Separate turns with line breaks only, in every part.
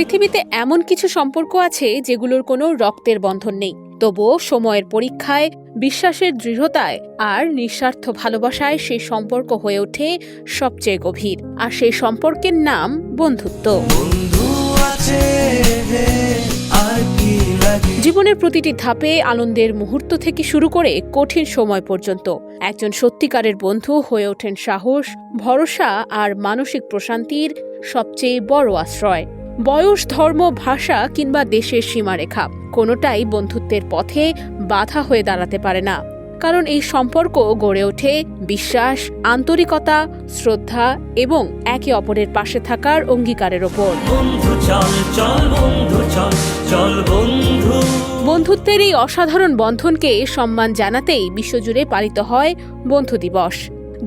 পৃথিবীতে এমন কিছু সম্পর্ক আছে যেগুলোর কোনো রক্তের বন্ধন নেই, তবুও সময়ের পরীক্ষায়, বিশ্বাসের দৃঢ়তায় আর নিঃস্বার্থ ভালোবাসায় সেই সম্পর্ক হয়ে ওঠে সবচেয়ে গভীর। আর সেই সম্পর্কের নাম বন্ধুত্ব। জীবনের প্রতিটি ধাপে আনন্দের মুহূর্ত থেকে শুরু করে কঠিন সময় পর্যন্ত একজন সত্যিকারের বন্ধু হয়ে ওঠেন সাহস, ভরসা আর মানসিক প্রশান্তির সবচেয়ে বড় আশ্রয়। বয়স, ধর্ম, ভাষা কিংবা দেশের সীমারেখা কোনোটাই বন্ধুত্বের পথে বাধা হয়ে দাঁড়াতে পারে না, কারণ এই সম্পর্ক গড়ে ওঠে বিশ্বাস, আন্তরিকতা, শ্রদ্ধা এবং একে অপরের পাশে থাকার অঙ্গীকারের ওপর। বন্ধুত্বের এই অসাধারণ বন্ধনকে সম্মান জানাতেই বিশ্বজুড়ে পালিত হয় বন্ধু দিবস।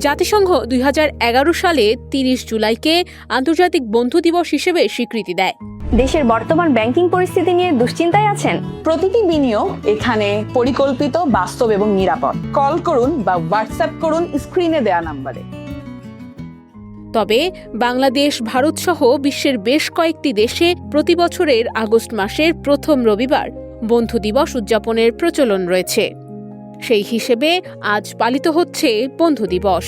জাতিসংঘ 2011 সালে 30 জুলাইকে আন্তর্জাতিক বন্ধু দিবস হিসেবে স্বীকৃতি দেয়।
দেশের বর্তমান ব্যাংকিং পরিস্থিতি নিয়ে দুশ্চিন্তায় আছেন?
প্রতিটি বিনিয়োগ এখানে পরিকল্পিত, বাস্তব এবং নিরাপদ। কল করুন বা হোয়াটসঅ্যাপ করুন স্ক্রিনে দেয়া নম্বরে।
তবে বাংলাদেশ, ভারত সহ বিশ্বের বেশ কয়েকটি দেশে প্রতি বছরের আগস্ট মাসের প্রথম রবিবার বন্ধু দিবস উদযাপনের প্রচলন রয়েছে। সেই হিসেবে আজ পালিত হচ্ছে বন্ধু দিবস।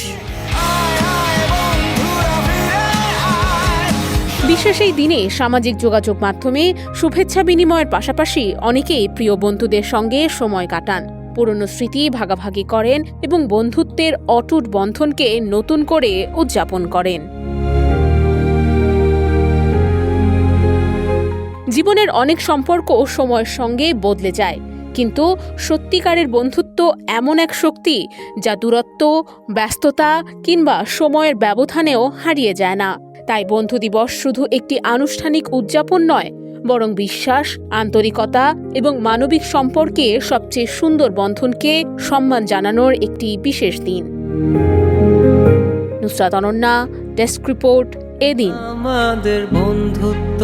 বিশেষ এই দিনে সামাজিক যোগাযোগ মাধ্যমে শুভেচ্ছা বিনিময়ের পাশাপাশি অনেকেই প্রিয় বন্ধুদের সঙ্গে সময় কাটান, পুরনো স্মৃতি ভাগাভাগি করেন এবং বন্ধুত্বের অটুট বন্ধনকে নতুন করে উদযাপন করেন। জীবনের অনেক সম্পর্ক সময়ের সঙ্গে বদলে যায়, কিন্তু সত্যিকারের বন্ধুত্ব এমন এক শক্তি যা দূরত্ব, ব্যস্ততা কিংবা সময়ের ব্যবধানেও হারিয়ে যায় না। তাই বন্ধু দিবস শুধু একটি আনুষ্ঠানিক উদযাপন নয়, বরং বিশ্বাস, আন্তরিকতা এবং মানবিক সম্পর্কে সবচেয়ে সুন্দর বন্ধনকে সম্মান জানানোর একটি বিশেষ দিন। নুসরাত অনন্যা, ডেস্ক রিপোর্ট, এদিন।
আমাদের বন্ধুত্ব।